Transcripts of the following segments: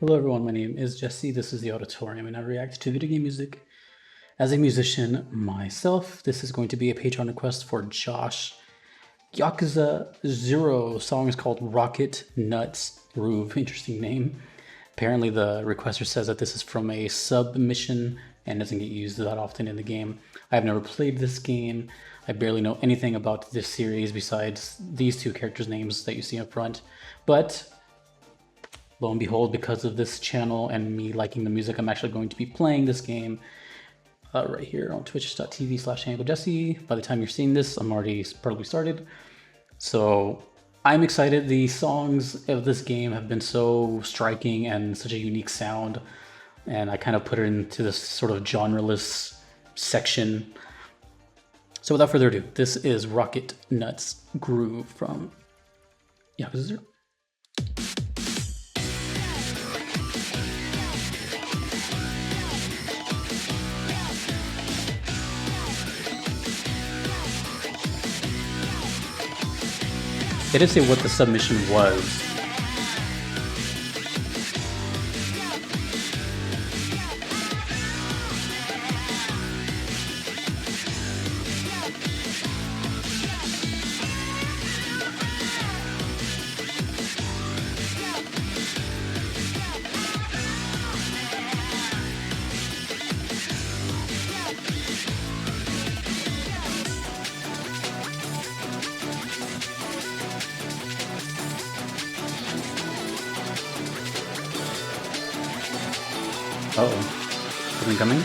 Hello everyone, my name is Jesse, this is the Auditorium, and I react to video game music as a musician myself. This is going to be a Patreon request for Josh. Yakuza 0 song is called Rocket Nuts Groove, interesting name. Apparently the requester says that this is from a submission and doesn't get used that often in the game. I've never played this game. I barely know anything about this series besides these two characters' names that you see up front, but lo and behold, because of this channel and me liking the music, I'm actually going to be playing this game right here on twitch.tv/Jesse. By the time you're seeing this, I'm already probably started. So I'm excited. The songs of this game have been so striking and such a unique sound, and I kind of put it into this sort of genreless section. So without further ado, this is Rocket Nuts Groove from Yakuza 0. They didn't say what the submission was. Uh-oh. Something coming?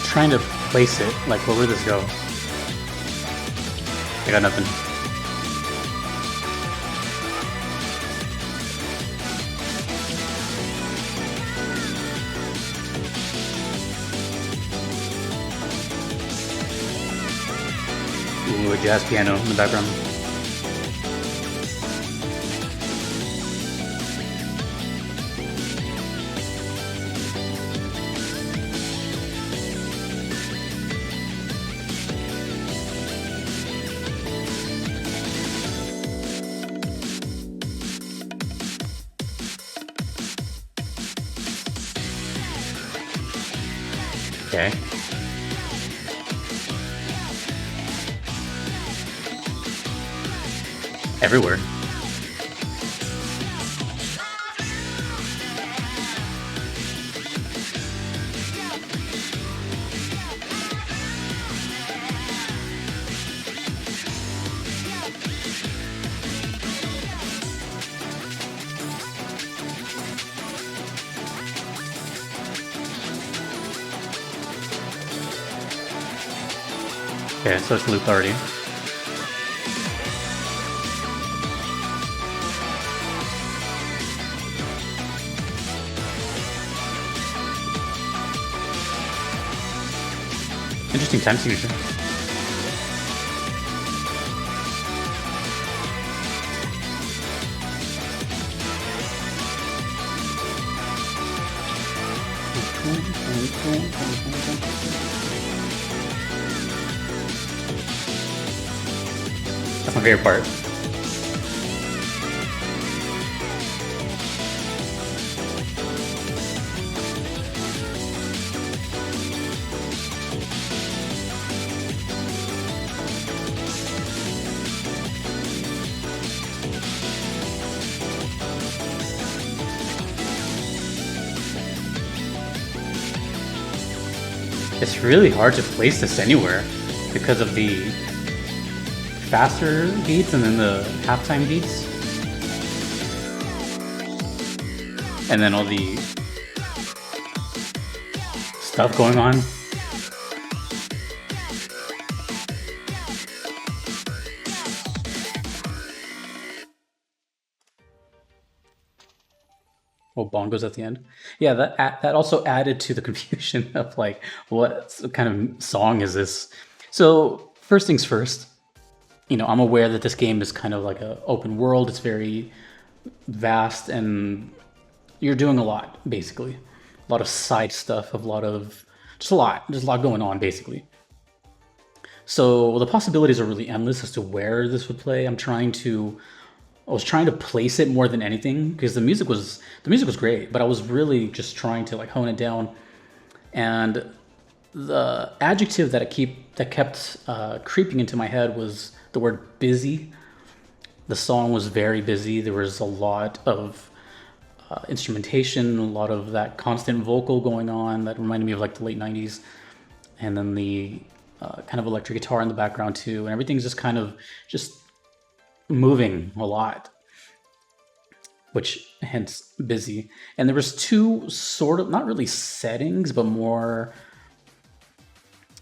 Trying to place it, like where would this go? I got nothing. Ooh, a jazz piano in the background. Okay. Everywhere. Okay, so it's looped already. Interesting time signature. That's my favorite part. It's really hard to place this anywhere because of the faster beats and then the halftime beats. And then all the stuff going on. Oh, bongos at the end. Yeah, that also added to the confusion of like, what kind of song is this? So first things first, you know, I'm aware that this game is kind of like an open world. It's very vast and you're doing a lot, basically. A lot of side stuff, just a lot. There's a lot going on, basically. So the possibilities are really endless as to where this would play. I was trying to place it more than anything because the music was great, but I was really just trying to like hone it down. And the adjective that kept creeping into my head was the word busy. The song was very busy. There was a lot of instrumentation, a lot of that constant vocal going on that reminded me of like the late 90s. And then the kind of electric guitar in the background too. And everything's just kind of just moving a lot, which hence busy. And there was two sort of, not really settings, but more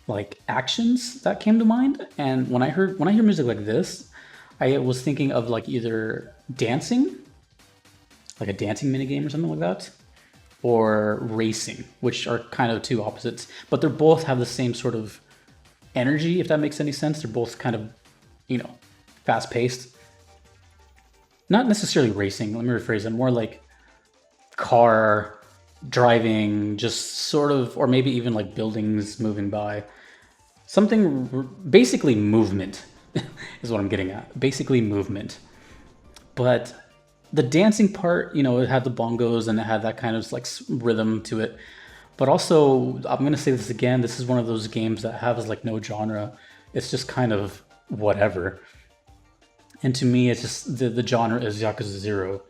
like actions that came to mind. And when I hear music like this, I was thinking of like either dancing, like a dancing minigame or something like that, or racing, which are kind of two opposites, but they both have the same sort of energy, if that makes any sense. They're both kind of, fast paced. Not necessarily racing, let me rephrase it, more like car driving, just sort of, or maybe even like buildings moving by. Something, basically movement is what I'm getting at. Basically movement. But the dancing part, it had the bongos and it had that kind of like rhythm to it. But also, I'm going to say this again, this is one of those games that has like no genre. It's just kind of whatever. And to me, it's just the genre is Yakuza 0.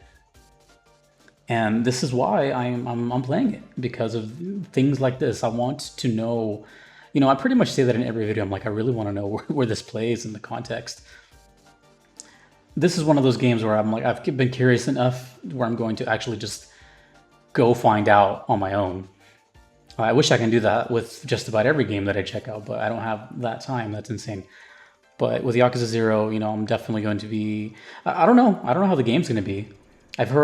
And this is why I'm playing it, because of things like this. I want to know, I pretty much say that in every video. I'm like, I really want to know where this plays in the context. This is one of those games where I'm like, I've been curious enough where I'm going to actually just go find out on my own. I wish I can do that with just about every game that I check out, but I don't have that time. That's insane. But with Yakuza 0, I'm definitely going to be, I don't know. I don't know how the game's going to be. I've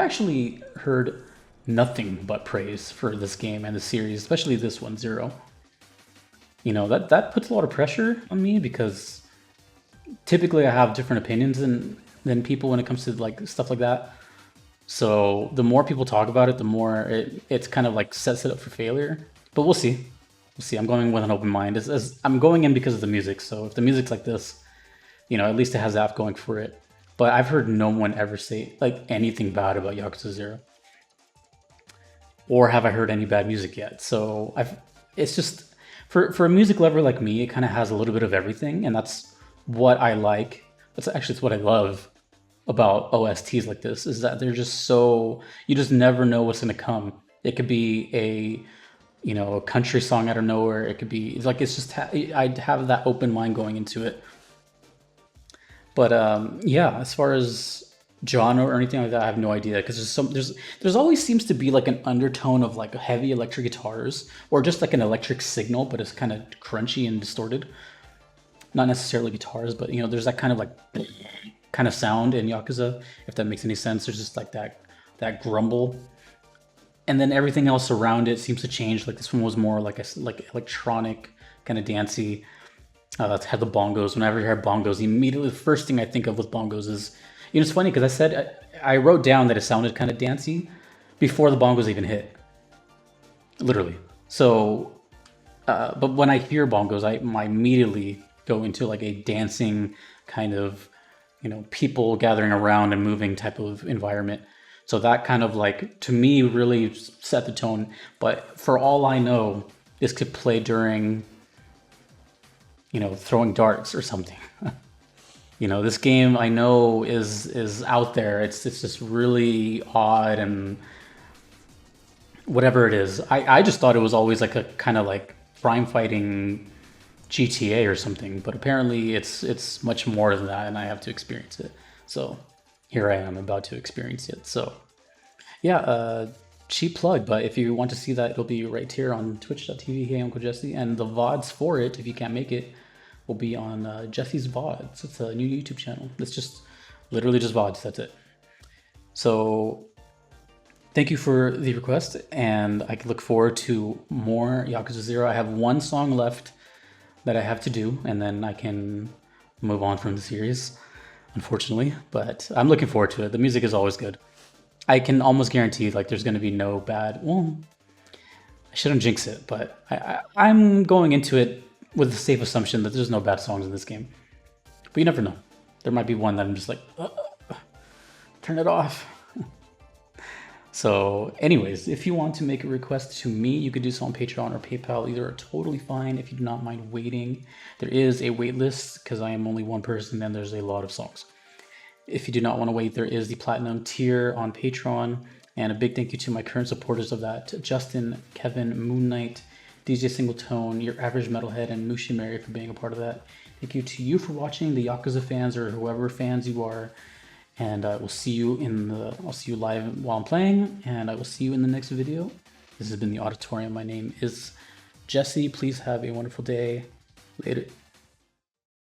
actually heard nothing but praise for this game and the series, especially this one, 0. That puts a lot of pressure on me because typically I have different opinions than people when it comes to like stuff like that. So the more people talk about it, the more it's kind of like sets it up for failure. But we'll see. We'll see. I'm going with an open mind. As I'm going in because of the music. So if the music's like this, at least it has that going for it. But I've heard no one ever say like anything bad about Yakuza 0. Or have I heard any bad music yet? So it's just, for a music lover like me, it kind of has a little bit of everything. And that's what I like. It's what I love about OSTs like this, is that they're just so, you just never know what's going to come. It could be a country song out of nowhere. It could be I'd have that open mind going into it. But yeah, as far as genre or anything like that, I have no idea, because there's always seems to be like an undertone of like heavy electric guitars, or just like an electric signal, but it's kind of crunchy and distorted. Not necessarily guitars, but there's that kind of like kind of sound in Yakuza, if that makes any sense. There's just like that grumble, and then everything else around it seems to change. Like this one was more like electronic, kind of dancey. It had the bongos. Whenever you hear bongos, immediately the first thing I think of with bongos is, it's funny because I said I wrote down that it sounded kind of dancey before the bongos even hit, literally. So, but when I hear bongos, I immediately go into like a dancing kind of, people gathering around and moving type of environment. So that kind of like, to me, really set the tone. But for all I know, this could play during, throwing darts or something. This game I know is out there. It's just really odd, and whatever it is. I just thought it was always like a kind of like crime fighting GTA or something, but apparently it's much more than that, and I have to experience it. So here I am about to experience it. So yeah, cheap plug, but if you want to see that, it'll be right here on twitch.tv, hey Uncle Jesse, and the VODs for it, if you can't make it, will be on Jesse's VODs. It's a new YouTube channel. It's just literally just VODs, that's it. So thank you for the request, and I look forward to more Yakuza 0. I have one song left that I have to do, and then I can move on from the series, unfortunately, but I'm looking forward to it. The music is always good. I can almost guarantee like there's gonna be no bad. Well, I shouldn't jinx it, but I'm going into it with the safe assumption that there's no bad songs in this game. But you never know. There might be one that I'm just like, turn it off. So anyways, if you want to make a request to me, you could do so on Patreon or PayPal. Either are totally fine if you do not mind waiting. There is a wait list because I am only one person and there's a lot of songs. If you do not want to wait, there is the Platinum tier on Patreon. And a big thank you to my current supporters of that, Justin, Kevin, Moon Knight, DJ Singletone, Your Average Metalhead, and Mushi Mary for being a part of that. Thank you to you for watching, the Yakuza fans or whoever fans you are. And I will see you I'll see you live while I'm playing, and I will see you in the next video. This has been the Auditorium. My name is Jesse. Please have a wonderful day. Later.